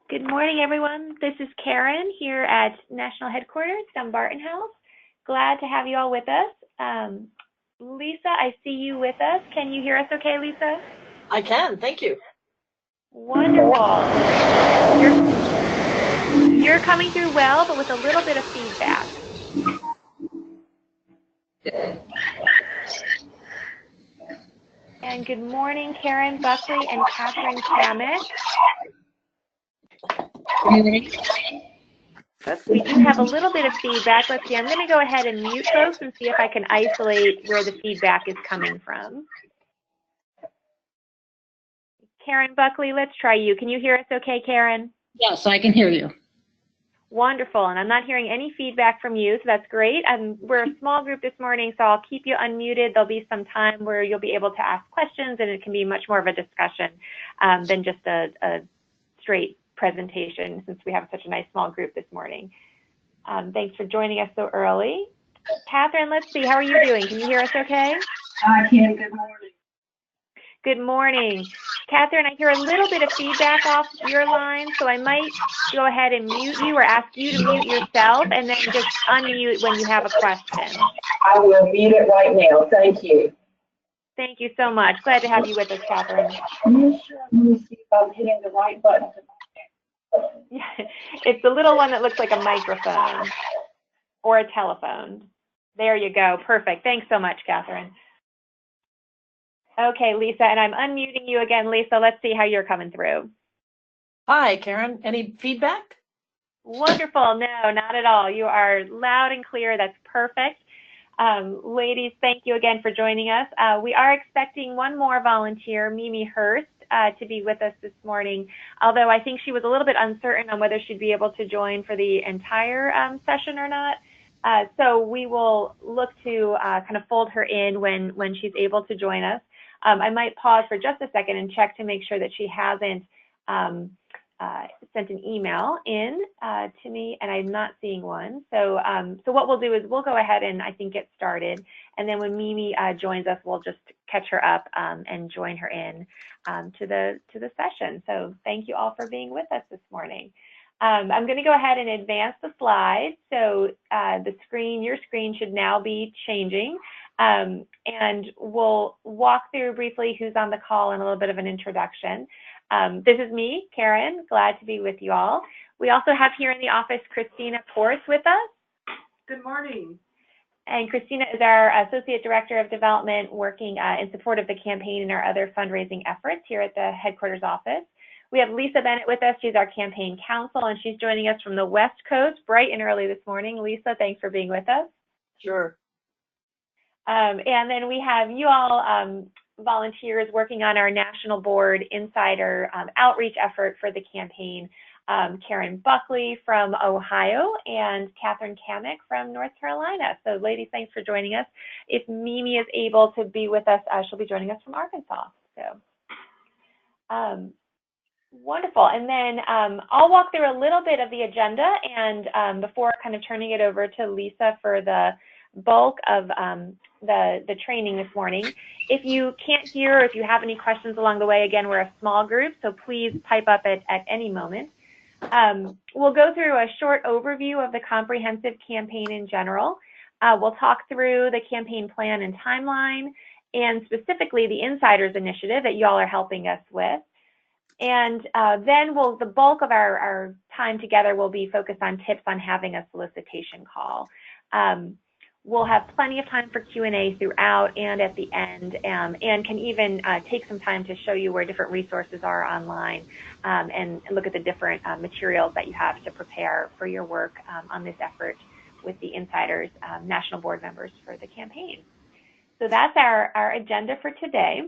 Good morning, everyone. This is Karen here at National Headquarters, Dumbarton House. Glad to have you all with us. Lisa, I see you with us. Can you hear us okay, Lisa? I can, thank you. Wonderful. You're coming through well, but with a little bit of feedback. And good morning, Karen Buckley and Catherine Kamek. Oops, we do have a little bit of feedback. Let's see, I'm going to go ahead and mute folks and see if I can isolate where the feedback is coming from. Karen Buckley, let's try you. Can you hear us okay, Karen? Yes, I can hear you. Wonderful, and I'm not hearing any feedback from you, so that's great. We're a small group this morning, so I'll keep you unmuted. There'll be some time where you'll be able to ask questions, and it can be much more of a discussion than just a straight presentation, since we have such a nice small group this morning. Thanks for joining us so early. Catherine, let's see, how are you doing? Can you hear us okay? I can. Good morning. Good morning. Catherine, I hear a little bit of feedback off your line, so I might go ahead and mute you or ask you to mute yourself and then just unmute when you have a question. I will mute it right now. Thank you. Thank you so much. Glad to have you with us, Catherine. Let me see if I'm hitting the right button. Yeah, it's the little one that looks like a microphone or a telephone. There you go. Perfect. Thanks so much, Catherine. Okay, Lisa, and I'm unmuting you again. Lisa, let's see how you're coming through. Hi, Karen. Any feedback? Wonderful. No, not at all. You are loud and clear. That's perfect. Ladies, thank you again for joining us. We are expecting one more volunteer, Mimi Hurst, to be with us this morning, although I think she was a little bit uncertain on whether she'd be able to join for the entire session or not. So we will look to kind of fold her in when she's able to join us. I might pause for just a second and check to make sure that she hasn't sent an email in to me, and I'm not seeing one. So what we'll do is we'll go ahead and I think get started, and then when Mimi joins us, we'll just catch her up and join her in to the session. So thank you all for being with us this morning. I'm going to go ahead and advance the slides. So your screen should now be changing. And we'll walk through briefly who's on the call and a little bit of an introduction. This is me, Karen, glad to be with you all. We also have here in the office Christina Ports with us. Good morning. And Christina is our Associate Director of Development working in support of the campaign and our other fundraising efforts here at the headquarters office. We have Lisa Bennett with us. She's our campaign counsel, and she's joining us from the West Coast bright and early this morning. Lisa, thanks for being with us. Sure. And then we have you all volunteers working on our national board insider outreach effort for the campaign. Karen Buckley from Ohio and Catherine Kamek from North Carolina. So ladies, thanks for joining us. If Mimi is able to be with us, she'll be joining us from Arkansas. So wonderful. And then I'll walk through a little bit of the agenda and before kind of turning it over to Lisa for the bulk of the training this morning. If you can't hear or if you have any questions along the way, again, we're a small group, so please pipe up at any moment. We'll go through a short overview of the comprehensive campaign in general. We'll talk through the campaign plan and timeline, and specifically the Insiders Initiative that y'all are helping us with. And then the bulk of our time together will be focused on tips on having a solicitation call. We'll have plenty of time for Q&A throughout and at the end, and can even take some time to show you where different resources are online and look at the different materials that you have to prepare for your work on this effort with the Insiders National Board members for the campaign. So that's our agenda for today.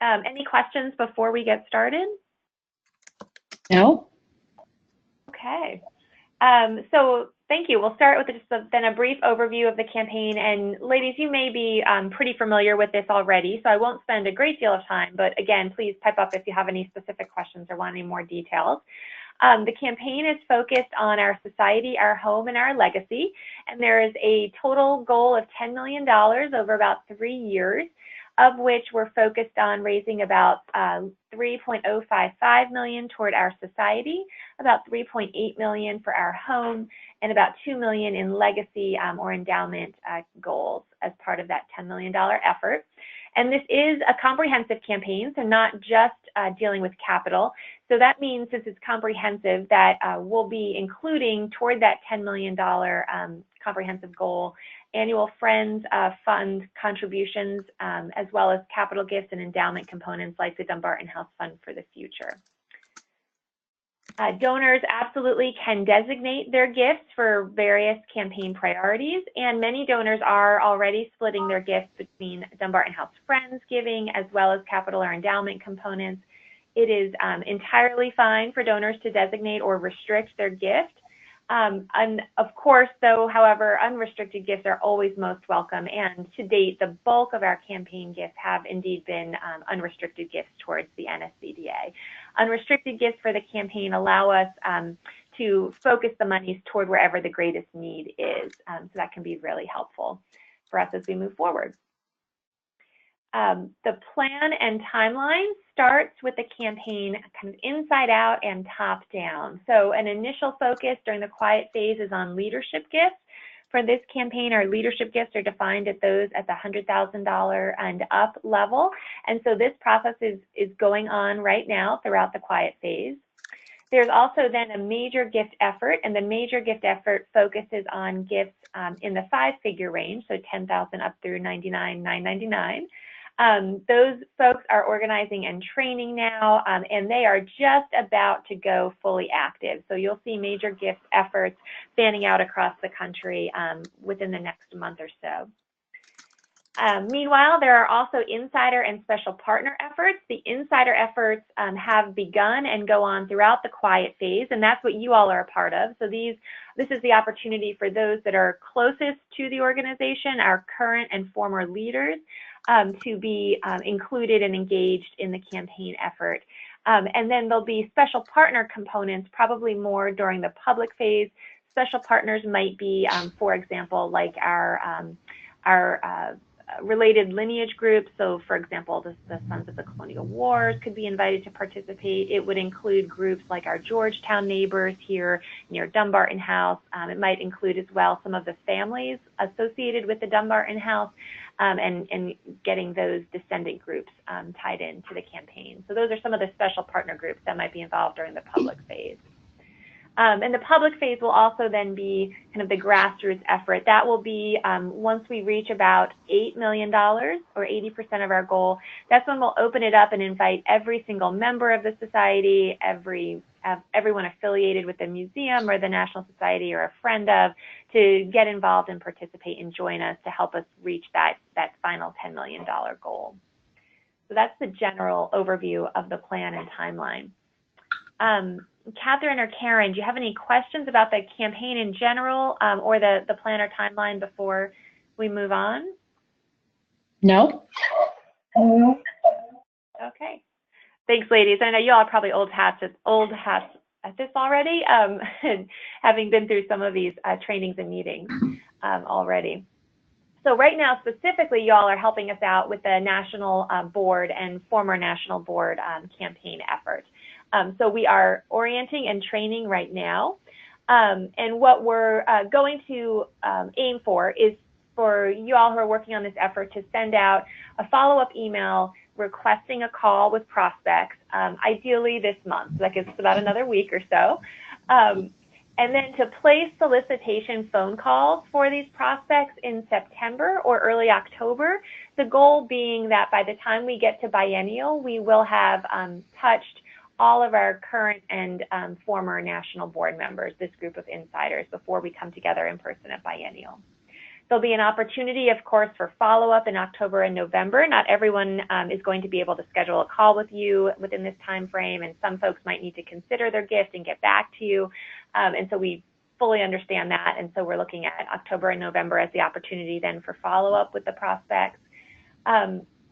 Any questions before we get started? No. Okay. So thank you. We'll start with then a brief overview of the campaign. And ladies, you may be pretty familiar with this already, so I won't spend a great deal of time. But again, please pipe up if you have any specific questions or want any more details. The campaign is focused on our society, our home, and our legacy. And there is a total goal of $10 million over about 3 years. of which we're focused on raising about $3.055 million toward our society, about $3.8 million for our home, and about $2 million in legacy or endowment goals as part of that $10 million effort. And this is a comprehensive campaign, so not just dealing with capital. So that means, since it's comprehensive, that we'll be including toward that $10 million comprehensive goal annual Friends Fund contributions, as well as capital gifts and endowment components like the Dumbarton House Fund for the Future. Donors absolutely can designate their gifts for various campaign priorities, and many donors are already splitting their gifts between Dumbarton House Friends giving as well as capital or endowment components. It is entirely fine for donors to designate or restrict their gift. And of course, though, however, unrestricted gifts are always most welcome, and to date, the bulk of our campaign gifts have indeed been unrestricted gifts towards the NSCDA. Unrestricted gifts for the campaign allow us to focus the monies toward wherever the greatest need is, so that can be really helpful for us as we move forward. The plan and timeline starts with the campaign kind of inside out and top down. So an initial focus during the quiet phase is on leadership gifts. For this campaign, our leadership gifts are defined at those at the $100,000 and up level. And so this process is going on right now throughout the quiet phase. There's also then a major gift effort, and the major gift effort focuses on gifts in the 5-figure range, so $10,000 up through $99,999. Those folks are organizing and training now, and they are just about to go fully active. So you'll see major gift efforts fanning out across the country within the next month or so. Meanwhile, there are also insider and special partner efforts. The insider efforts have begun and go on throughout the quiet phase, and that's what you all are a part of. So this is the opportunity for those that are closest to the organization, our current and former leaders, to be included and engaged in the campaign effort. And then there'll be special partner components, probably more during the public phase. Special partners might be, for example, like our related lineage groups. So, for example, the Sons of the Colonial Wars could be invited to participate. It would include groups like our Georgetown neighbors here near Dumbarton House. It might include as well some of the families associated with the Dumbarton House, and getting those descendant groups tied into the campaign. So those are some of the special partner groups that might be involved during the public phase. And the public phase will also then be kind of the grassroots effort. That will be once we reach about $8 million or 80% of our goal, that's when we'll open it up and invite every single member of the society, everyone affiliated with the museum or the National Society or a friend of, to get involved and participate and join us to help us reach that final $10 million goal. So that's the general overview of the plan and timeline. Catherine or Karen, do you have any questions about the campaign in general or the plan or timeline before we move on? No. Okay. Thanks, ladies. I know you all are probably old hats at this already, having been through some of these trainings and meetings already. So right now, specifically, you all are helping us out with the national board and former national board campaign effort. So we are orienting and training right now. And what we're going to aim for is for you all who are working on this effort to send out a follow-up email requesting a call with prospects, ideally this month. So that gives us about another week or so. And then to place solicitation phone calls for these prospects in September or early October, the goal being that by the time we get to biennial, we will have touched all of our current and former national board members, this group of insiders, before we come together in person at biennial. There'll be an opportunity, of course, for follow-up in October and November. Not everyone is going to be able to schedule a call with you within this time frame, and some folks might need to consider their gift and get back to you. And so we fully understand that, and so we're looking at October and November as the opportunity then for follow-up with the prospects.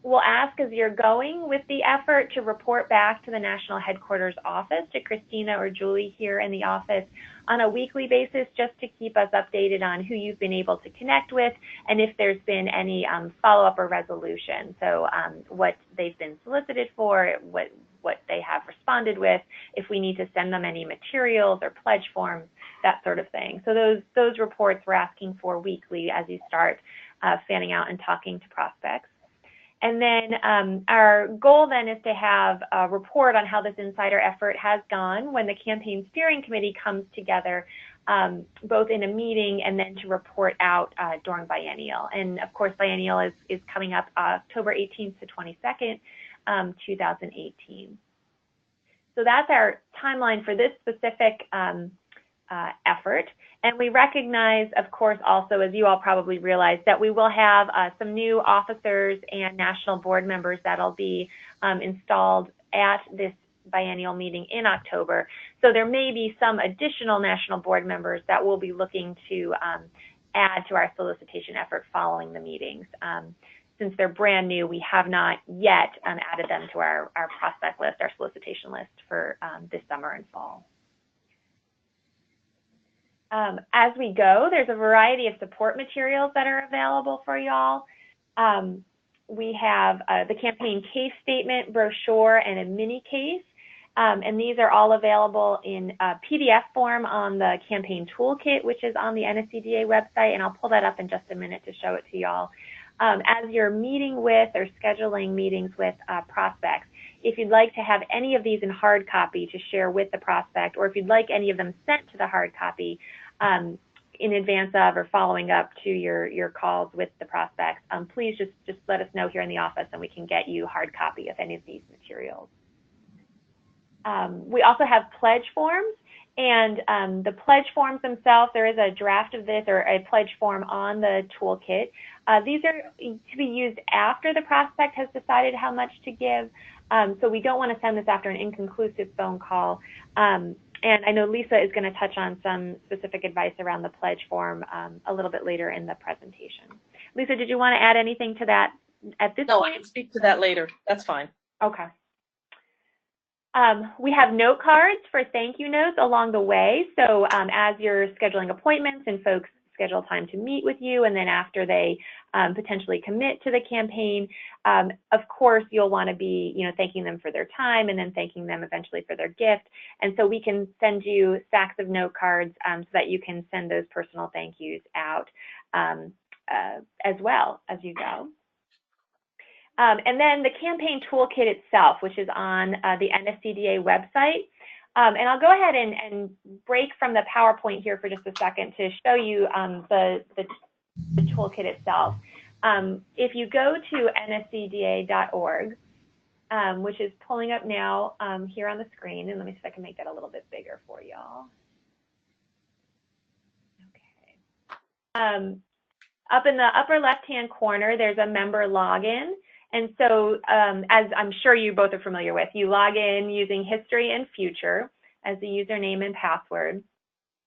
we'll ask as you're going with the effort to report back to the National Headquarters office, to Christina or Julie here in the office on a weekly basis, just to keep us updated on who you've been able to connect with and if there's been any follow-up or resolution. So what they've been solicited for, what they have responded with, if we need to send them any materials or pledge forms, that sort of thing. So those reports we're asking for weekly as you start fanning out and talking to prospects. And then our goal then is to have a report on how this insider effort has gone when the campaign steering committee comes together, both in a meeting and then to report out during biennial. And of course, biennial is coming up October 18th to 22nd, 2018. So that's our timeline for this specific effort. And we recognize, of course, also, as you all probably realize, that we will have some new officers and national board members that'll be installed at this biennial meeting in October. So there may be some additional national board members that we'll be looking to add to our solicitation effort following the meetings. Since they're brand new, we have not yet added them to our prospect list, our solicitation list for this summer and fall. As we go, there's a variety of support materials that are available for y'all. We have the campaign case statement, brochure, and a mini case. And these are all available in PDF form on the campaign toolkit, which is on the NSCDA website. And I'll pull that up in just a minute to show it to y'all. As you're meeting with or scheduling meetings with prospects, if you'd like to have any of these in hard copy to share with the prospect, or if you'd like any of them sent to the hard copy in advance of or following up to your calls with the prospects, please just let us know here in the office and we can get you hard copy of any of these materials. We also have pledge forms, and the pledge forms themselves, there is a draft of this or a pledge form on the toolkit. These are to be used after the prospect has decided how much to give, so we don't want to send this after an inconclusive phone call. And I know Lisa is going to touch on some specific advice around the pledge form a little bit later in the presentation. Lisa, did you want to add anything to that at this point? No, I can speak to that later. That's fine. Okay. We have note cards for thank you notes along the way. So as you're scheduling appointments and folks schedule time to meet with you, and then after they potentially commit to the campaign, of course, you'll want to be, thanking them for their time and then thanking them eventually for their gift. And so we can send you stacks of note cards so that you can send those personal thank yous out as well as you go. And then the campaign toolkit itself, which is on the NSCDA website. And I'll go ahead and break from the PowerPoint here for just a second to show you the toolkit itself. If you go to nscda.org, which is pulling up now here on the screen, and let me see if I can make that a little bit bigger for y'all. Okay. Up in the upper left-hand corner, there's a member login. And so, as I'm sure you both are familiar with, you log in using history and future as the username and password,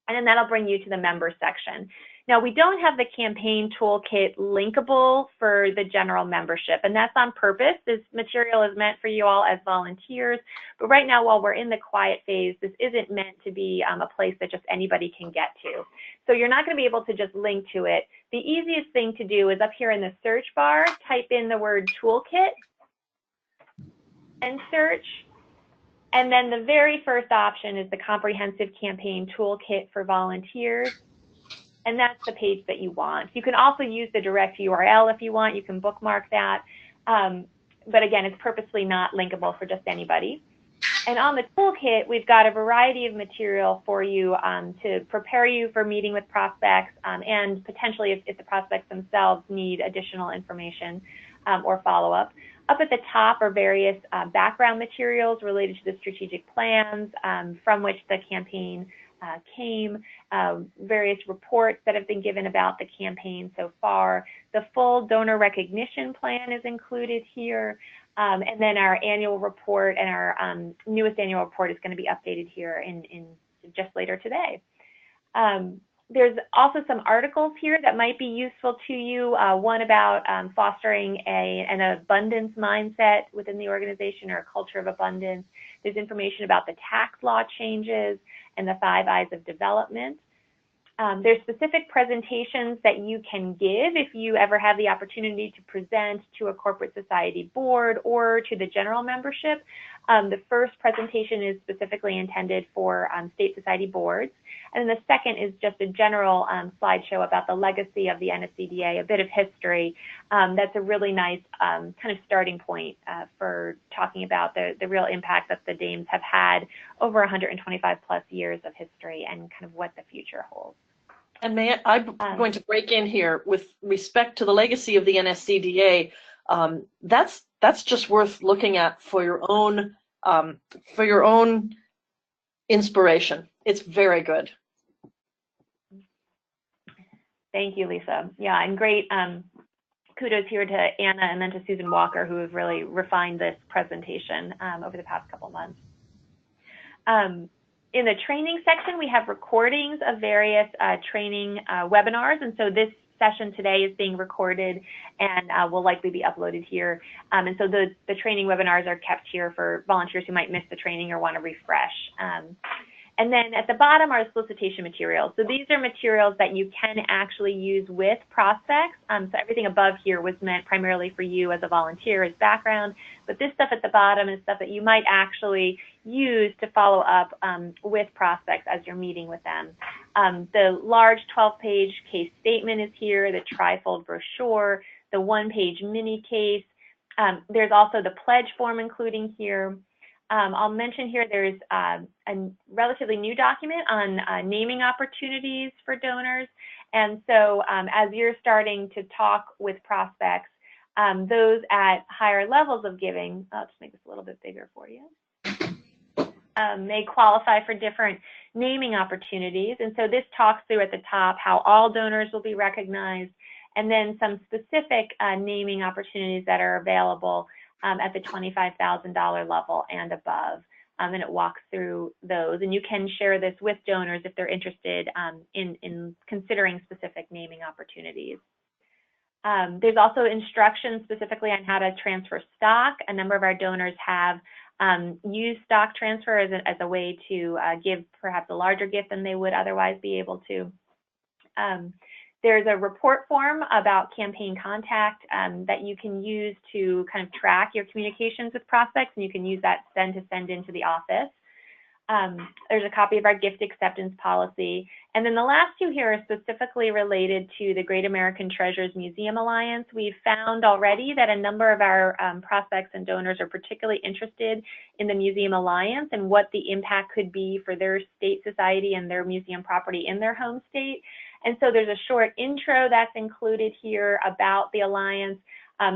and then that'll bring you to the member section. Now, we don't have the campaign toolkit linkable for the general membership, and that's on purpose. This material is meant for you all as volunteers, but right now, while we're in the quiet phase, this isn't meant to be a place that just anybody can get to. So you're not going to be able to just link to it. The easiest thing to do is up here in the search bar, type in the word toolkit and search. And then the very first option is the Comprehensive Campaign Toolkit for Volunteers. And that's the page that you want. You can also use the direct URL if you want. You can bookmark that. But again, it's purposely not linkable for just anybody. And on the toolkit, we've got a variety of material for you to prepare you for meeting with prospects and potentially if the prospects themselves need additional information or follow-up. Up at the top are various background materials related to the strategic plans from which the campaign came, various reports that have been given about the campaign so far. The full donor recognition plan is included here. And then our annual report and our newest annual report is going to be updated here in just later today. There's also some articles here that might be useful to you. One about fostering an abundance mindset within the organization, or a culture of abundance. There's information about the tax law changes and the 5 I's of development. There's specific presentations that you can give if you ever have the opportunity to present to a corporate society board or to the general membership. The first presentation is specifically intended for state society boards, and then the second is just a general slideshow about the legacy of the NSCDA, a bit of history. That's a really nice kind of starting point for talking about the real impact that the Dames have had over 125 plus years of history and kind of what the future holds. And I'm going to break in here with respect to the legacy of the NSCDA. That's just worth looking at for your own inspiration. It's very good. Thank you, Lisa. Yeah, and great kudos here to Anna and then to Susan Walker, who have really refined this presentation over the past couple months. In the training section, we have recordings of various training webinars, and so this session today is being recorded and will likely be uploaded here. And so the training webinars are kept here for volunteers who might miss the training or want to refresh. And then at the bottom are solicitation materials. So these are materials that you can actually use with prospects. So everything above here was meant primarily for you as a volunteer, as background, but this stuff at the bottom is stuff that you might actually use to follow up with prospects as you're meeting with them. The large 12-page case statement is here, the trifold brochure, the 1-page mini case. There's also the pledge form including here. I'll mention here there's a relatively new document on naming opportunities for donors. And so as you're starting to talk with prospects, those at higher levels of giving, I'll just make this a little bit bigger for you, may qualify for different naming opportunities. And so this talks through at the top how all donors will be recognized, and then some specific naming opportunities that are available at the $25,000 level and above, and it walks through those. And you can share this with donors if they're interested in considering specific naming opportunities. There's also instructions specifically on how to transfer stock. A number of our donors have used stock transfer as a way to give perhaps a larger gift than they would otherwise be able to. There's a report form about campaign contact that you can use to kind of track your communications with prospects, and you can use that then to send into the office. There's a copy of our gift acceptance policy. And then the last two here are specifically related to the Great American Treasures Museum Alliance. We've found already that a number of our prospects and donors are particularly interested in the Museum Alliance and what the impact could be for their state society and their museum property in their home state. And so there's a short intro that's included here about the Alliance.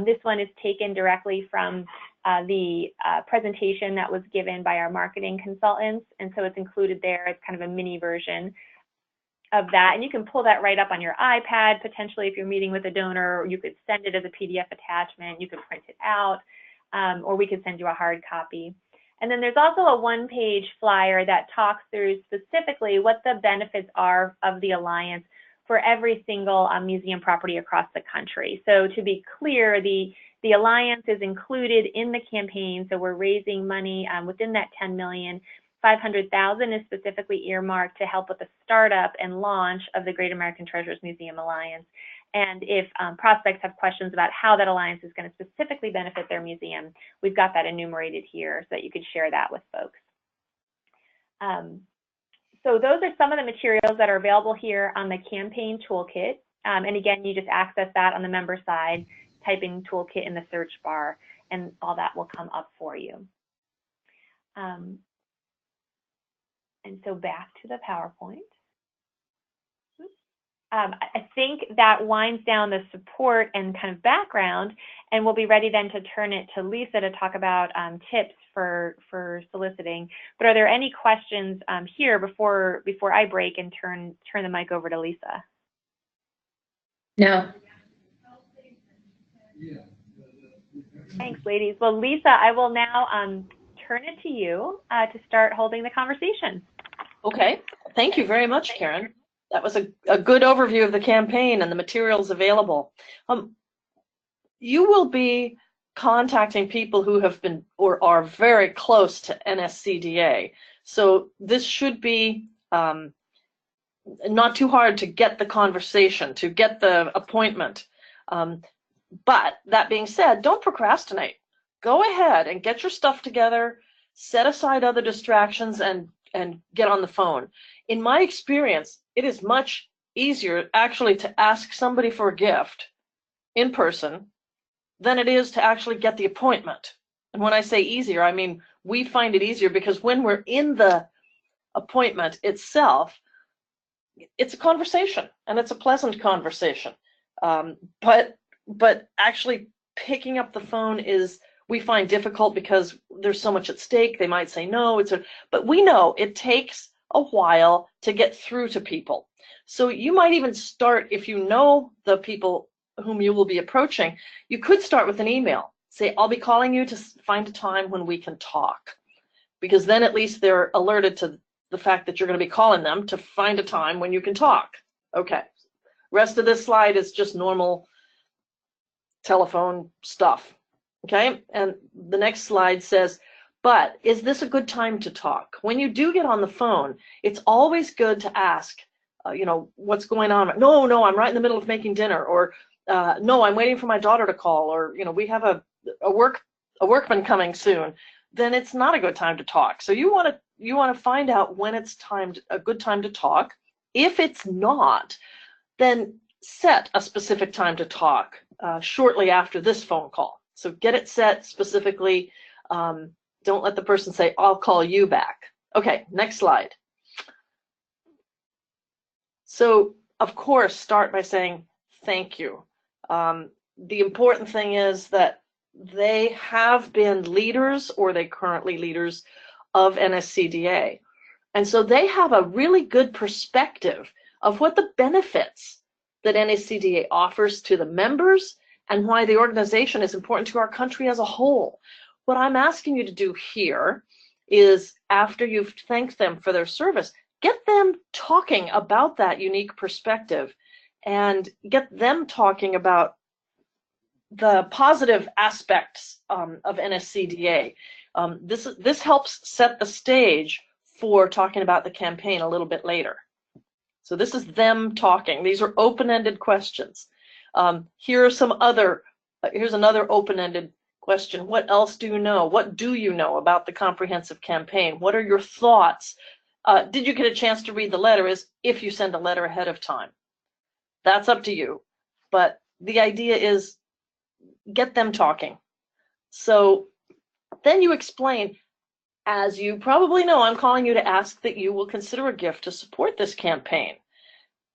This one is taken directly from the presentation that was given by our marketing consultants. And so it's included there. It's kind of a mini version of that. And you can pull that right up on your iPad, potentially if you're meeting with a donor, or you could send it as a PDF attachment. You could print it out, or we could send you a hard copy. And then there's also a 1-page flyer that talks through specifically what the benefits are of the Alliance for every single museum property across the country. So to be clear, the Alliance is included in the campaign, so we're raising money within that $10 million. $500,000 is specifically earmarked to help with the startup and launch of the Great American Treasures Museum Alliance. And if prospects have questions about how that alliance is going to specifically benefit their museum, we've got that enumerated here so that you could share that with folks. So those are some of the materials that are available here on the campaign toolkit. And again, you just access that on the member side, typing toolkit in the search bar, and all that will come up for you. And so back to the PowerPoint. I think that winds down the support and kind of background, and we'll be ready then to turn it to Lisa to talk about tips for soliciting. But are there any questions here before I break and turn the mic over to Lisa? No. Thanks, ladies. Well, Lisa, I will now turn it to you to start holding the conversation. Okay, thank you very much, Karen. That was a good overview of the campaign and the materials available. You will be contacting people who have been or are very close to NSCDA. So this should be not too hard to get the conversation, to get the appointment. But that being said, don't procrastinate. Go ahead and get your stuff together, set aside other distractions, and get on the phone. In my experience, it is much easier actually to ask somebody for a gift in person than it is to actually get the appointment. And when I say easier, I mean we find it easier because when we're in the appointment itself, it's a conversation, and it's a pleasant conversation. But actually picking up the phone we find difficult because there's so much at stake. They might say no. But we know it takes a while to get through to people. So you might even start, if you know the people whom you will be approaching, you could start with an email. Say, I'll be calling you to find a time when we can talk, because then at least they're alerted to the fact that you're going to be calling them to find a time when you can talk. Okay. Rest of this slide is just normal telephone stuff. Okay. And the next slide says, but is this a good time to talk? When you do get on the phone, it's always good to ask, what's going on? No, I'm right in the middle of making dinner, or no, I'm waiting for my daughter to call, or, we have a workman coming soon. Then it's not a good time to talk. So you want to find out when it's a good time to talk. If it's not, then set a specific time to talk shortly after this phone call. So get it set specifically. Don't let the person say, I'll call you back. Okay, next slide. So, of course, start by saying thank you. The important thing is that they have been leaders, or they currently leaders of NSCDA. And so they have a really good perspective of what the benefits that NSCDA offers to the members and why the organization is important to our country as a whole. What I'm asking you to do here is, after you've thanked them for their service, get them talking about that unique perspective and get them talking about the positive aspects of NSCDA. This helps set the stage for talking about the campaign a little bit later. So this is them talking. These are open-ended questions. Here's another open-ended question. What else do you know? What do you know about the comprehensive campaign? What are your thoughts? Did you get a chance to read the letter? Is if you send a letter ahead of time. That's up to you. But the idea is get them talking. So then you explain, as you probably know, I'm calling you to ask that you will consider a gift to support this campaign.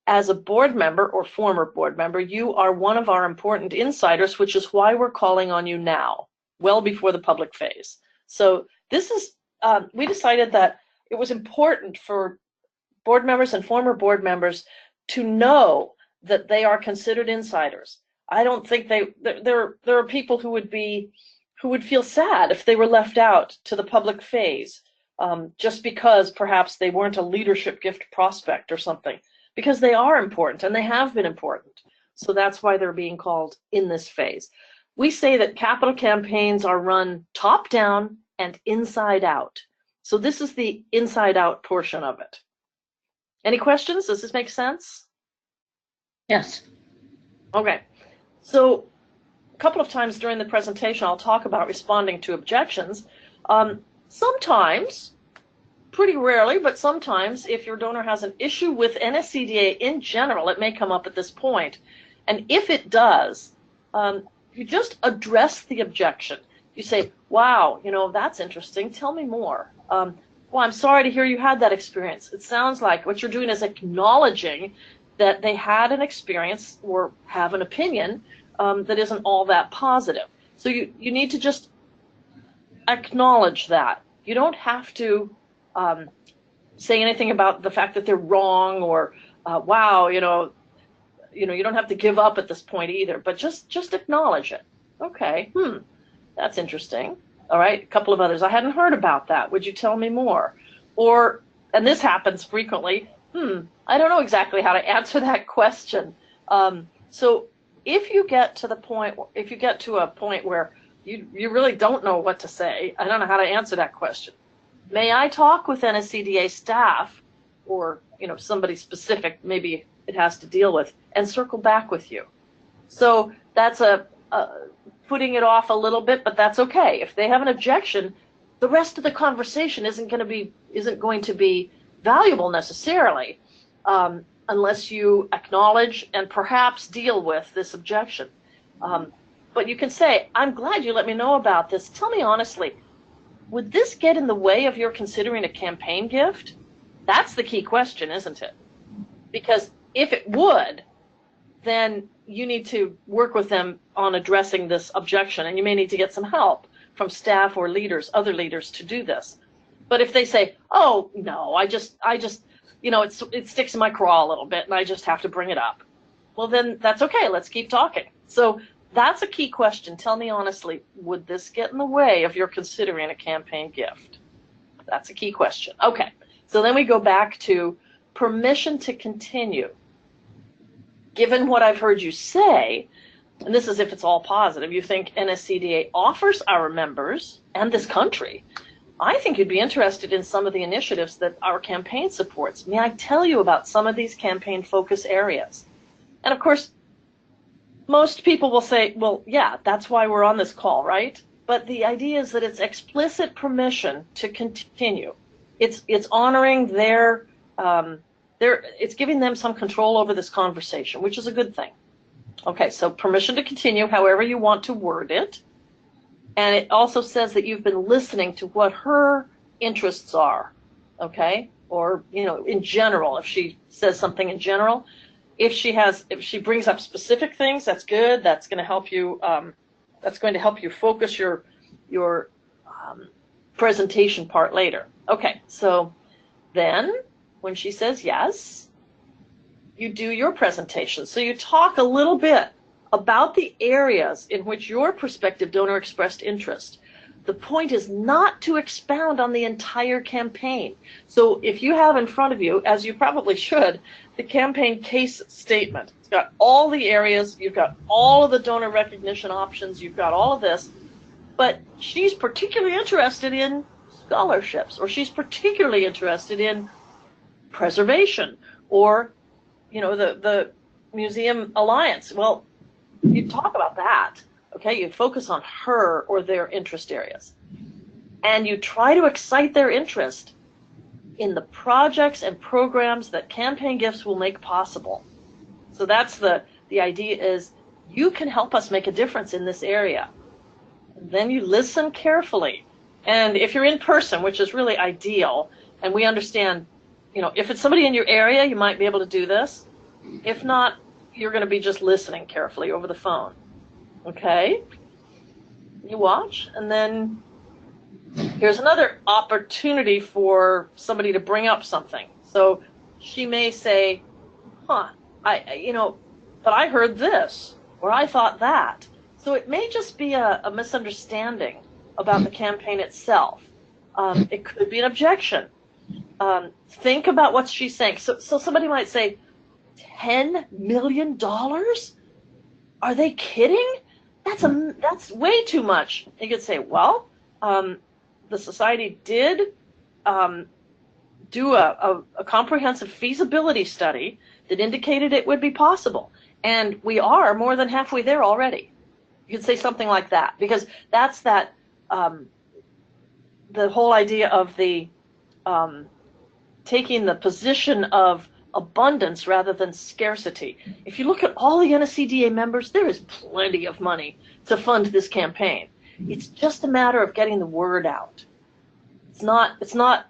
As a board member or former board member, you are one of our important insiders, which is why we're calling on you now, well before the public phase. So this is, we decided that it was important for board members and former board members to know that they are considered insiders. I don't think there are people who would feel sad if they were left out to the public phase, just because perhaps they weren't a leadership gift prospect or something, because they are important and they have been important. So that's why they're being called in this phase. We say that capital campaigns are run top down and inside out. So this is the inside out portion of it. Any questions? Does this make sense? Yes. Okay. So a couple of times during the presentation, I'll talk about responding to objections. Sometimes, pretty rarely, but sometimes, if your donor has an issue with NSCDA in general, it may come up at this point. And if it does, you just address the objection. You say, wow, that's interesting. Tell me more. Well, I'm sorry to hear you had that experience. It sounds like what you're doing is acknowledging that they had an experience or have an opinion that isn't all that positive. So you need to just acknowledge that. You don't have to say anything about the fact that they're wrong or wow, you don't have to give up at this point either, but just acknowledge it. Okay, that's interesting. All right, a couple of others. I hadn't heard about that. Would you tell me more? Or, and this happens frequently, I don't know exactly how to answer that question. So if you get to a point where you really don't know what to say, I don't know how to answer that question. May I talk with NSCDA staff or somebody specific maybe it has to deal with and circle back with you? So that's putting it off a little bit, but that's okay. If they have an objection, the rest of the conversation isn't going to be valuable necessarily, unless you acknowledge and perhaps deal with this objection. But you can say, I'm glad you let me know about this. Tell me honestly, would this get in the way of your considering a campaign gift? That's the key question, isn't it? Because if it would, then you need to work with them on addressing this objection, and you may need to get some help from staff or leaders, other leaders, to do this. But if they say, oh, no, I just it sticks in my craw a little bit and I just have to bring it up, well, then that's okay. Let's keep talking. So that's a key question. Tell me honestly, would this get in the way of your considering a campaign gift? That's a key question. Okay, so then we go back to permission to continue. Given what I've heard you say, and this is if it's all positive, you think NSCDA offers our members and this country, I think you'd be interested in some of the initiatives that our campaign supports. May I tell you about some of these campaign focus areas? And of course, most people will say, well, yeah, that's why we're on this call, right? But the idea is that it's explicit permission to continue. It's honoring it's giving them some control over this conversation, which is a good thing. Okay, so permission to continue, however you want to word it. And it also says that you've been listening to what her interests are, okay? Or, in general, if she says something in general. If she brings up specific things, that's good. That's going to help you. That's going to help you focus your presentation part later. Okay, so then when she says yes, you do your presentation. So you talk a little bit about the areas in which your prospective donor expressed interest. The point is not to expound on the entire campaign. So if you have in front of you, as you probably should, the campaign case statement, it's got all the areas, you've got all of the donor recognition options, you've got all of this, but she's particularly interested in scholarships, or she's particularly interested in preservation, or the Museum Alliance. Well, you talk about that, okay? You focus on her or their interest areas, and you try to excite their interest in the projects and programs that campaign gifts will make possible. So that's the idea, is you can help us make a difference in this area. And then you listen carefully, and if you're in person, which is really ideal, and we understand, if it's somebody in your area, you might be able to do this. If not, you're going to be just listening carefully over the phone. Okay? You watch, and then here's another opportunity for somebody to bring up something. So she may say, but I heard this, or I thought that. So it may just be a misunderstanding about the campaign itself. It could be an objection. Think about what she's saying. So somebody might say, $10 million? Are they kidding? That's way too much. You could say, well, the society did do a comprehensive feasibility study that indicated it would be possible, and we are more than halfway there already. You could say something like that, because that's the whole idea of the taking the position of abundance rather than scarcity. If you look at all the NSCDA members, there is plenty of money to fund this campaign. It's just a matter of getting the word out. It's not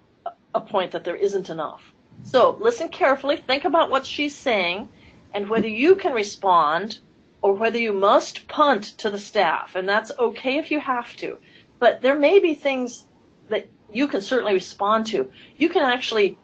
a point that there isn't enough. So listen carefully, think about what she's saying, and whether you can respond or whether you must punt to the staff. And that's okay if you have to. But there may be things that you can certainly respond to. You can actually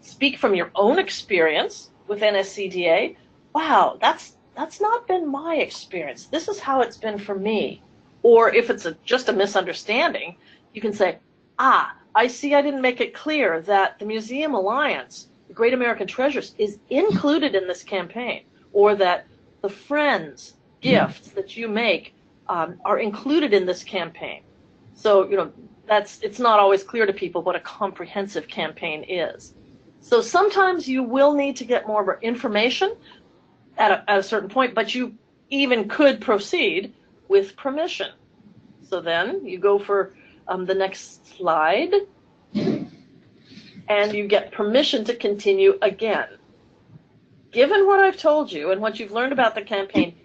speak from your own experience with NSCDA. Wow, that's not been my experience. This is how it's been for me. Or if it's just a misunderstanding, you can say, I see I didn't make it clear that the Museum Alliance Great American Treasures is included in this campaign, or that the friends gifts that you make are included in this campaign. So, it's not always clear to people what a comprehensive campaign is. So sometimes you will need to get more information at a certain point, but you even could proceed with permission. So then you go for the next slide, and you get permission to continue again. Given what I've told you and what you've learned about the campaign,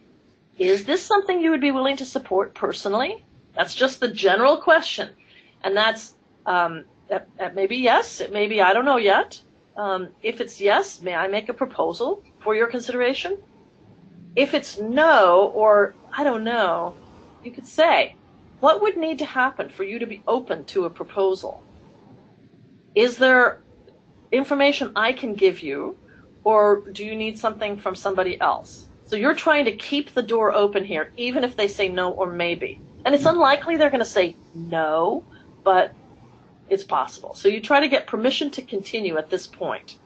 is this something you would be willing to support personally? That's just the general question. And that's, that may be yes, it may be I don't know yet. If it's yes, may I make a proposal for your consideration? If it's no, or I don't know, you could say, what would need to happen for you to be open to a proposal? Is there information I can give you, or do you need something from somebody else? So you're trying to keep the door open here, even if they say no or maybe. And it's unlikely they're going to say no, but it's possible. So you try to get permission to continue at this point.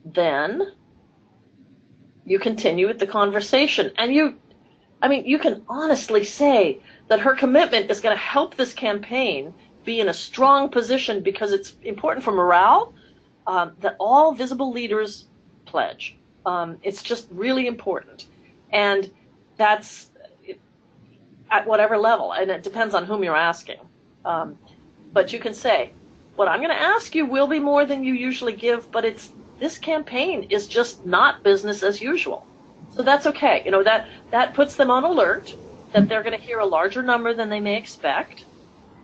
Then you continue with the conversation. And you can honestly say that her commitment is going to help this campaign be in a strong position, because it's important for morale that all visible leaders pledge. It's just really important. And that's at whatever level, and it depends on whom you're asking. But you can say, what I'm going to ask you will be more than you usually give, but this campaign is just not business as usual. So that's okay. That puts them on alert that they're going to hear a larger number than they may expect.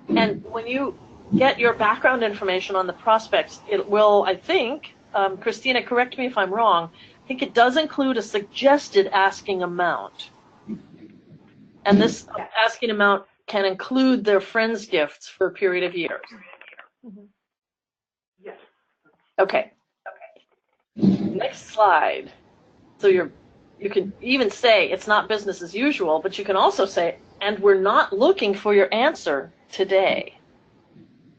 And when you get your background information on the prospects, it will, I think, Christina, correct me if I'm wrong, I think it does include a suggested asking amount. And this asking amount can include their friends' gifts for a period of years. Yes. Okay. Next slide. So you can even say it's not business as usual, but you can also say, and we're not looking for your answer today.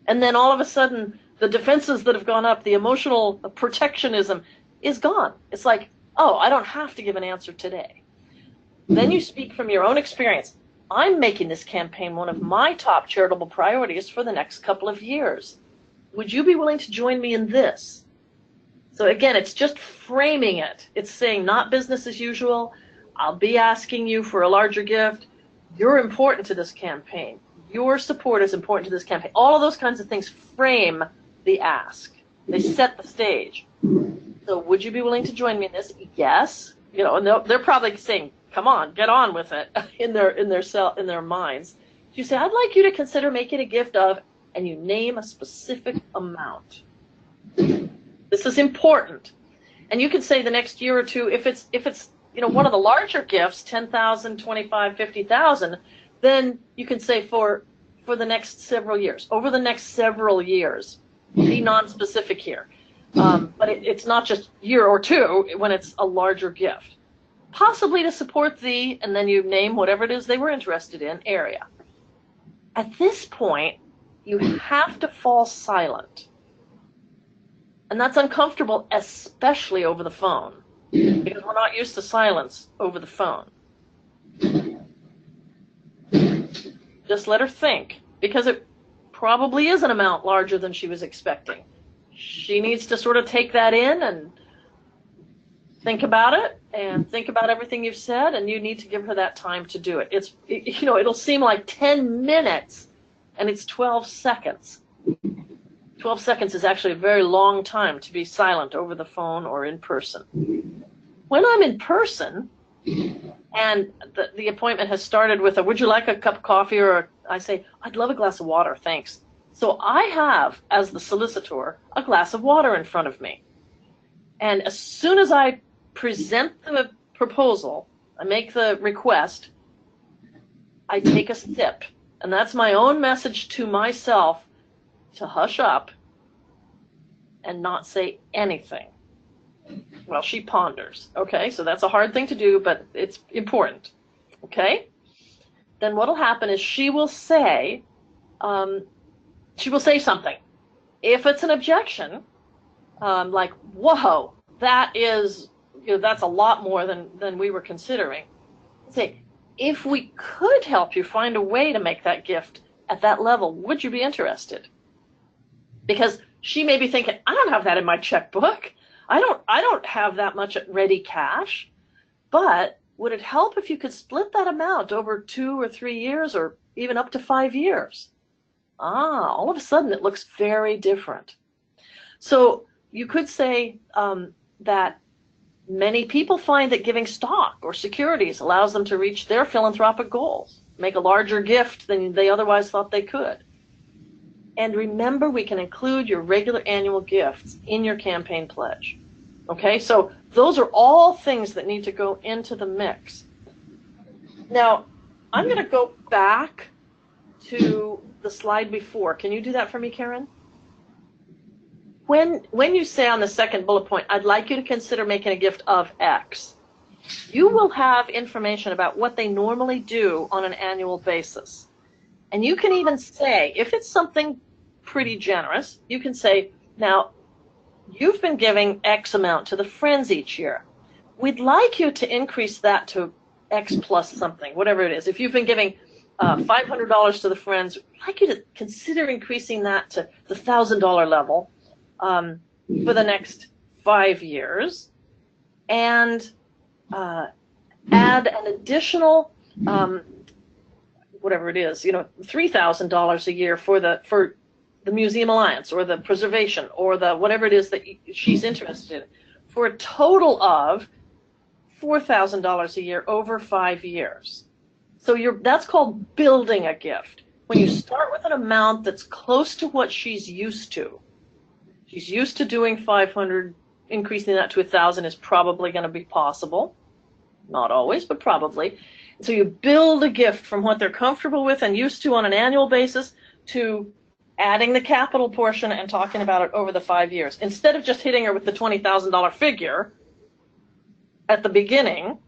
And then all of a sudden, the defenses that have gone up, the emotional protectionism is gone. It's like, oh, I don't have to give an answer today. Then you speak from your own experience. I'm making this campaign one of my top charitable priorities for the next couple of years. Would you be willing to join me in this? So again, it's just framing it. It's saying not business as usual. I'll be asking you for a larger gift. You're important to this campaign. Your support is important to this campaign. All of those kinds of things frame the ask. They set the stage. So would you be willing to join me in this? Yes. And they're probably saying, come on, get on with it in their minds. You say, I'd like you to consider making a gift of, and you name a specific amount. This is important. And you can say the next year or two, if it's one of the larger gifts, 10,000, 25, 50,000, then you can say for the next several years, over the next several years, be non-specific here. But it's not just year or two when it's a larger gift. Possibly to support the, and then you name whatever it is they were interested in, area. At this point, you have to fall silent. And that's uncomfortable, especially over the phone, because we're not used to silence over the phone. Just let her think, because it probably is an amount larger than she was expecting. She needs to sort of take that in and think about it, and think about everything you've said, and you need to give her that time to do it. It'll seem like 10 minutes, and it's 12 seconds. 12 seconds is actually a very long time to be silent over the phone or in person. When I'm in person, and the appointment has started with would you like a cup of coffee, or I say, I'd love a glass of water, thanks. So I have, as the solicitor, a glass of water in front of me. And as soon as I present the proposal, I make the request, I take a sip. And that's my own message to myself to hush up and not say anything while she ponders. Okay, so that's a hard thing to do, but it's important. Okay? Then what'll happen is she will say something. If it's an objection, like, whoa, that is, that's a lot more than we were considering. Say, if we could help you find a way to make that gift at that level, would you be interested? Because she may be thinking, I don't have that in my checkbook. I don't have that much ready cash. But would it help if you could split that amount over 2 or 3 years, or even up to 5 years? All of a sudden it looks very different. So you could say that many people find that giving stock or securities allows them to reach their philanthropic goals, make a larger gift than they otherwise thought they could. And remember, we can include your regular annual gifts in your campaign pledge. Okay, so those are all things that need to go into the mix. Now, I'm going to go back to the slide before. Can you do that for me, Karen? When you say on the second bullet point, I'd like you to consider making a gift of X, you will have information about what they normally do on an annual basis. And you can even say, if it's something pretty generous, you can say, now, you've been giving X amount to the Friends each year. We'd like you to increase that to X plus something, whatever it is. If you've been giving $500 to the Friends, we'd like you to consider increasing that to the $1,000 level for the next 5 years, and add an additional whatever it is, $3,000 a year for the Museum Alliance or the preservation or the whatever it is that she's interested in, for a total of $4,000 a year over 5 years. So that's called building a gift. When you start with an amount that's close to what she's used to. She's used to doing 500, increasing that to 1,000 is probably going to be possible. Not always, but probably. So you build a gift from what they're comfortable with and used to on an annual basis to adding the capital portion and talking about it over the 5 years. Instead of just hitting her with the $20,000 figure at the beginning,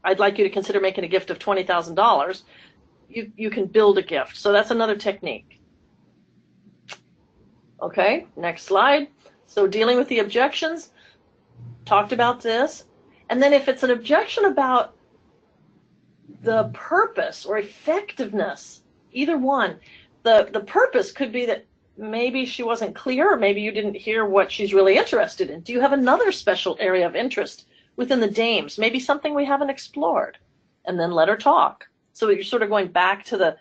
I'd like you to consider making a gift of $20,000. You can build a gift. So that's another technique. Okay, next slide. So dealing with the objections, talked about this. And then if it's an objection about the purpose or effectiveness, either one, the purpose could be that maybe she wasn't clear, or maybe you didn't hear what she's really interested in. Do you have another special area of interest within the Dames? Maybe something we haven't explored, and then let her talk. So you're sort of going back to the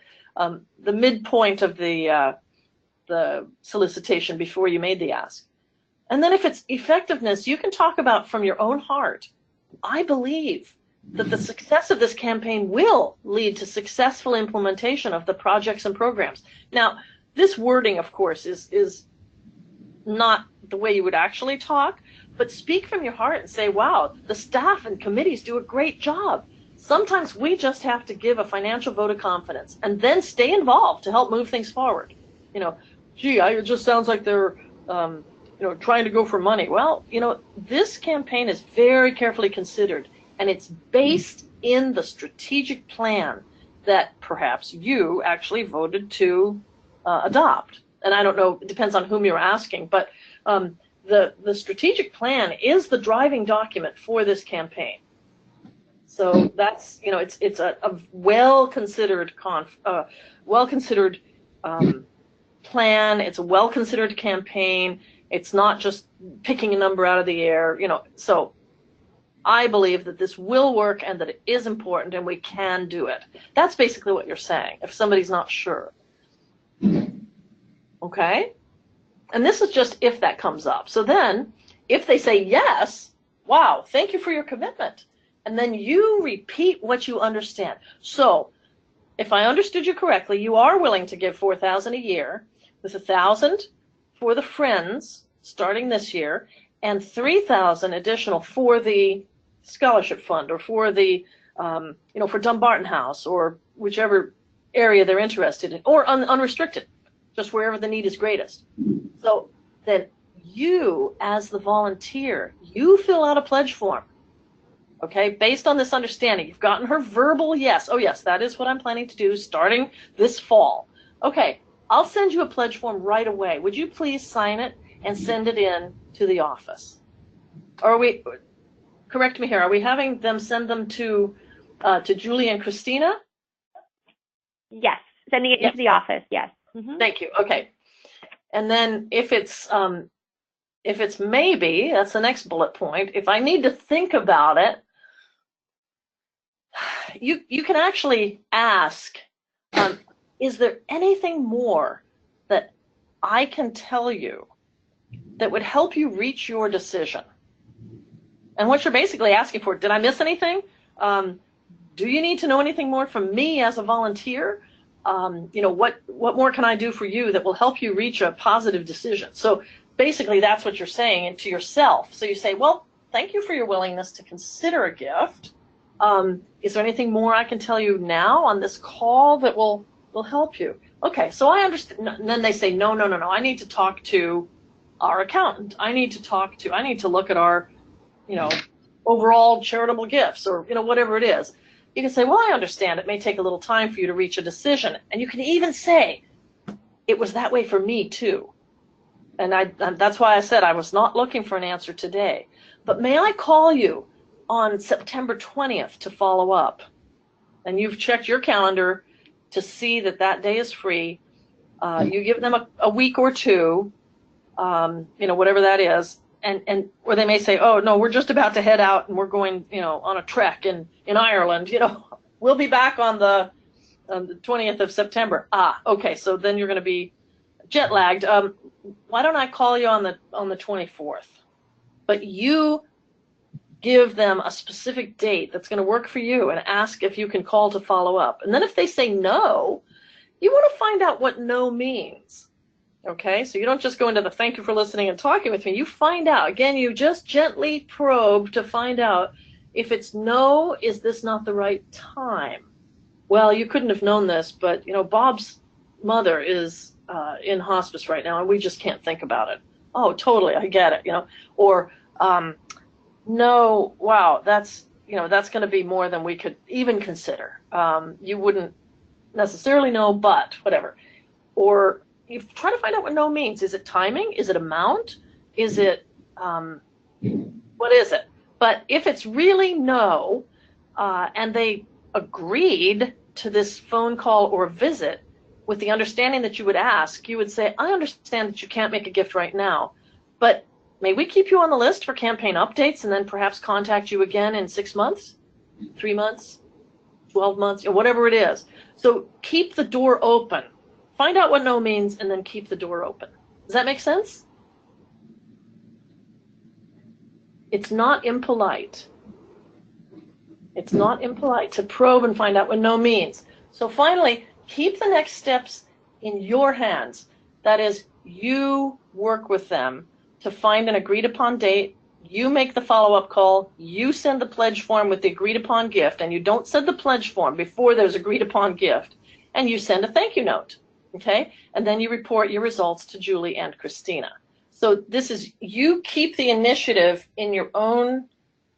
midpoint of the solicitation before you made the ask. And then if it's effectiveness, you can talk about from your own heart. I believe that the success of this campaign will lead to successful implementation of the projects and programs. Now, this wording, of course, is not the way you would actually talk, but speak from your heart and say, wow, the staff and committees do a great job. Sometimes we just have to give a financial vote of confidence and then stay involved to help move things forward. Gee, it just sounds like they're trying to go for money. Well, this campaign is very carefully considered, and it's based in the strategic plan that perhaps you actually voted to adopt. And I don't know, it depends on whom you're asking, but the strategic plan is the driving document for this campaign. So that's, it's a well-considered plan. It's a well-considered campaign. It's not just picking a number out of the air, So I believe that this will work and that it is important and we can do it. That's basically what you're saying, if somebody's not sure. Okay? And this is just if that comes up. So then, if they say yes, wow, thank you for your commitment. And then you repeat what you understand. So, if I understood you correctly, you are willing to give $4,000 a year, with $1,000 for the Friends starting this year, and $3,000 additional for the scholarship fund, or for the, for Dumbarton House, or whichever area they're interested in, or unrestricted, just wherever the need is greatest. So then you, as the volunteer, you fill out a pledge form. Okay, based on this understanding, you've gotten her verbal yes. Oh yes, that is what I'm planning to do starting this fall. Okay, I'll send you a pledge form right away. Would you please sign it and send it in to the office. Are we, correct me here, are we having them send them to Julie and Christina? Yes, sending it Yes. into the office, yes. Mhm. Thank you. Okay. And then if it's maybe, that's the next bullet point, if I need to think about it, you can actually ask, is there anything more that I can tell you that would help you reach your decision? And what you're basically asking for, did I miss anything? Do you need to know anything more from me as a volunteer? What more can I do for you that will help you reach a positive decision? So basically that's what you're saying to yourself. So you say, well, thank you for your willingness to consider a gift. Is there anything more I can tell you now on this call that will help you? Okay, so I understand. And then they say, no, I need to talk to our accountant. I need to look at our, overall charitable gifts, or, whatever it is. You can say, well, I understand it may take a little time for you to reach a decision. And you can even say, it was that way for me too. And that's why I said I was not looking for an answer today. But may I call you on September 20th to follow up? And you've checked your calendar to see that day is free. You give them a week or two, whatever that is. Or they may say, oh, no, we're just about to head out and we're going, on a trek in Ireland. We'll be back on the 20th of September. Okay, so then you're going to be jet lagged. Why don't I call you on the 24th? But you give them a specific date that's going to work for you and ask if you can call to follow up. And then if they say no, you want to find out what no means. Okay, so you don't just go into the thank you for listening and talking with me. You find out. Again, you just gently probe to find out if it's no, is this not the right time? Well, you couldn't have known this, but, Bob's mother is in hospice right now, and we just can't think about it. Oh, totally, I get it, Or, no, wow, that's going to be more than we could even consider. You wouldn't necessarily know, but whatever. Or you try to find out what no means. Is it timing? Is it amount? Is it, what is it? But if it's really no, and they agreed to this phone call or visit with the understanding that you would ask, you would say, I understand that you can't make a gift right now, but may we keep you on the list for campaign updates and then perhaps contact you again in 6 months, 3 months, 12 months, whatever it is. So keep the door open. Find out what no means and then keep the door open. Does that make sense? It's not impolite. It's not impolite to probe and find out what no means. So finally, keep the next steps in your hands. That is, you work with them to find an agreed upon date. You make the follow-up call. You send the pledge form with the agreed upon gift, and you don't send the pledge form before there's agreed upon gift. And you send a thank you note. Okay, and then you report your results to Julie and Christina. So this is, you keep the initiative in your own,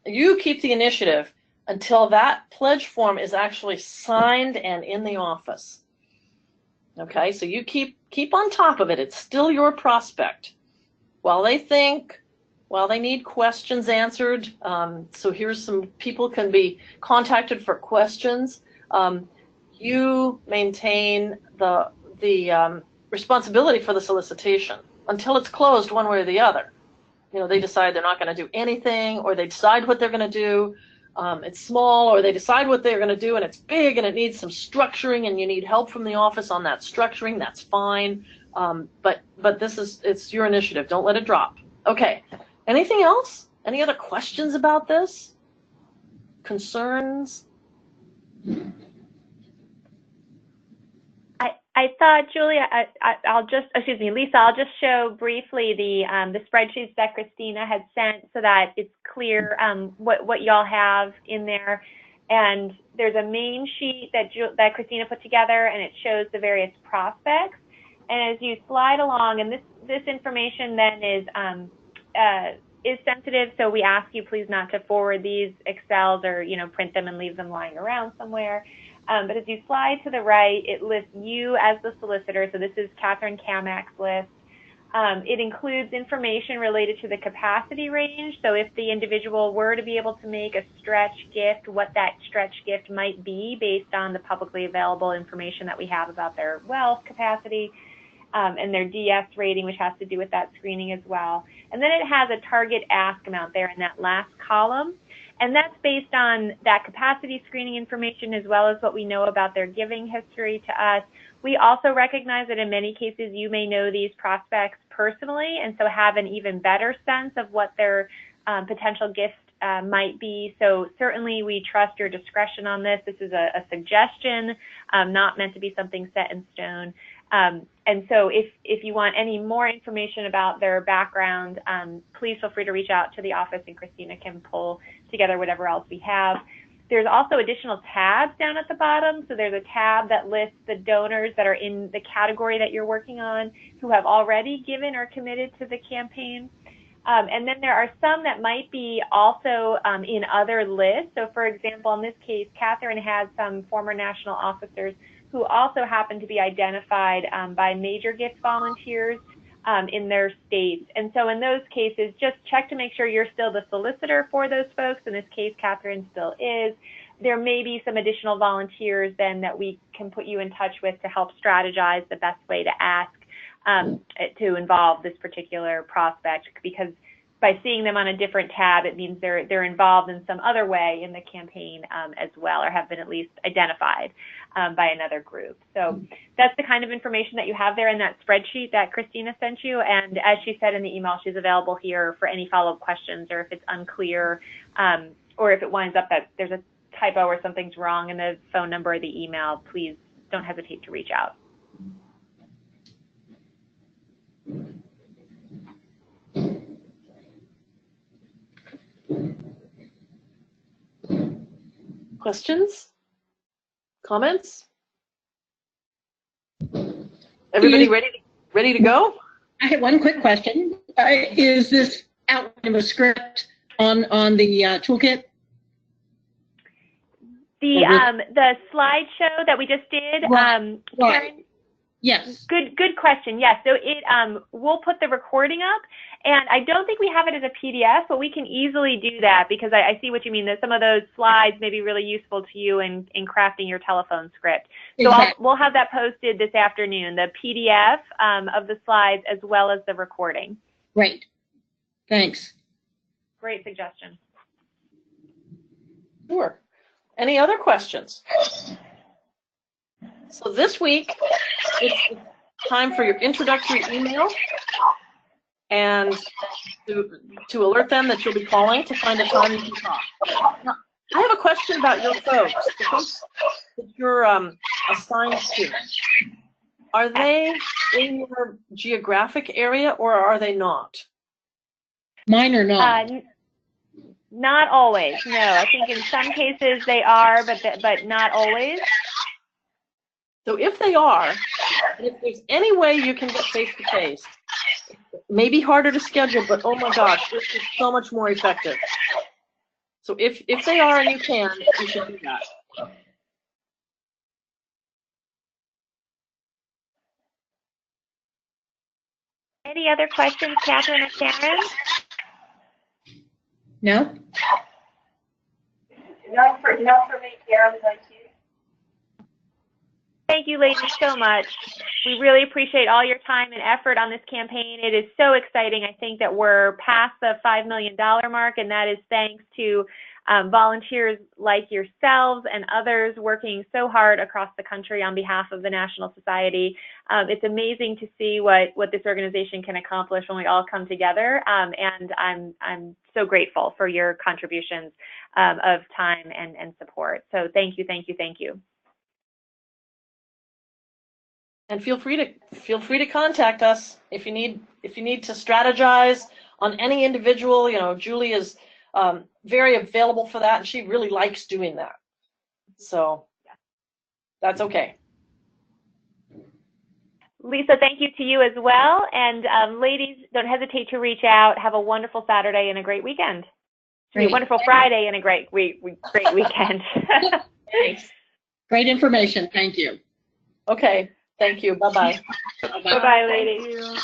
you keep the initiative until that pledge form is actually signed and in the office. Okay, so you keep on top of it. It's still your prospect. While they think, while they need questions answered, so here's some people can be contacted for questions. You maintain the responsibility for the solicitation until it's closed one way or the other. They decide they're not going to do anything, or they decide what they're going to do. It's small, or they decide what they're going to do and it's big and it needs some structuring and you need help from the office on that structuring. That's fine. But it's your initiative. Don't let it drop. Okay. Anything else? Any other questions about this? Concerns? I thought, Julia, Lisa, I'll just show briefly the spreadsheets that Christina had sent so that it's clear what y'all have in there. And there's a main sheet that Christina put together, and it shows the various prospects. And as you slide along, and this information then is sensitive, so we ask you please not to forward these Excels or print them and leave them lying around somewhere. But as you slide to the right, it lists you as the solicitor. So this is Catherine Kamak's list. It includes information related to the capacity range. So if the individual were to be able to make a stretch gift, what that stretch gift might be based on the publicly available information that we have about their wealth capacity and their DS rating, which has to do with that screening as well. And then it has a target ask amount there in that last column. And that's based on that capacity screening information as well as what we know about their giving history to us. We also recognize that in many cases you may know these prospects personally and so have an even better sense of what their potential gift might be. So certainly we trust your discretion on this. This is a suggestion, not meant to be something set in stone. And so if you want any more information about their background, please feel free to reach out to the office and Christina can pull together whatever else we have. There's also additional tabs down at the bottom. So there's a tab that lists the donors that are in the category that you're working on who have already given or committed to the campaign. And then there are some that might be also in other lists. So for example, in this case, Catherine had some former national officers who also happen to be identified by major gift volunteers in their states. And so in those cases, just check to make sure you're still the solicitor for those folks. In this case, Catherine still is. There may be some additional volunteers then that we can put you in touch with to help strategize the best way to ask to involve this particular prospect, because by seeing them on a different tab, it means they're involved in some other way in the campaign as well, or have been at least identified by another group. So that's the kind of information that you have there in that spreadsheet that Christina sent you. And as she said in the email, she's available here for any follow-up questions, or if it's unclear, or if it winds up that there's a typo or something's wrong in the phone number or the email, please don't hesitate to reach out. Questions? Comments? Everybody ready to go? I have one quick question. Is this outline of a script on the toolkit? The slideshow that we just did, Right. Karen? Yes. Good question. Yes. So we'll put the recording up, and I don't think we have it as a PDF, but we can easily do that because I see what you mean. That some of those slides may be really useful to you in crafting your telephone script. So Exactly. we'll have that posted this afternoon, the PDF of the slides as well as the recording. Great. Thanks. Great suggestion. Sure. Any other questions? So this week, it's time for your introductory email and to alert them that you'll be calling to find a time you can talk. Now, I have a question about your folks, the folks that you're assigned to. Are they in your geographic area or are they not? Mine or not? Not always, no. I think in some cases they are, but not always. So if they are, and if there's any way you can get face-to-face, it may be harder to schedule, but oh my gosh, this is so much more effective. So if they are and you can, you should do that. Any other questions, Catherine or Karen? No? No for me, Karen, thank you. Thank you, ladies, so much. We really appreciate all your time and effort on this campaign. It is so exciting. I think that we're past the $5 million mark, and that is thanks to volunteers like yourselves and others working so hard across the country on behalf of the National Society. It's amazing to see what this organization can accomplish when we all come together, and I'm so grateful for your contributions of time and support. So thank you, thank you, thank you. And feel free to contact us if you need to strategize on any individual. You know, Julie is very available for that, and she really likes doing that. So that's okay. Lisa, thank you to you as well. And ladies, don't hesitate to reach out. Have a wonderful Saturday and a great weekend. Great. A wonderful Friday and a great weekend. Thanks. Great information. Thank you. Okay. Thank you. Bye-bye. Bye-bye, ladies.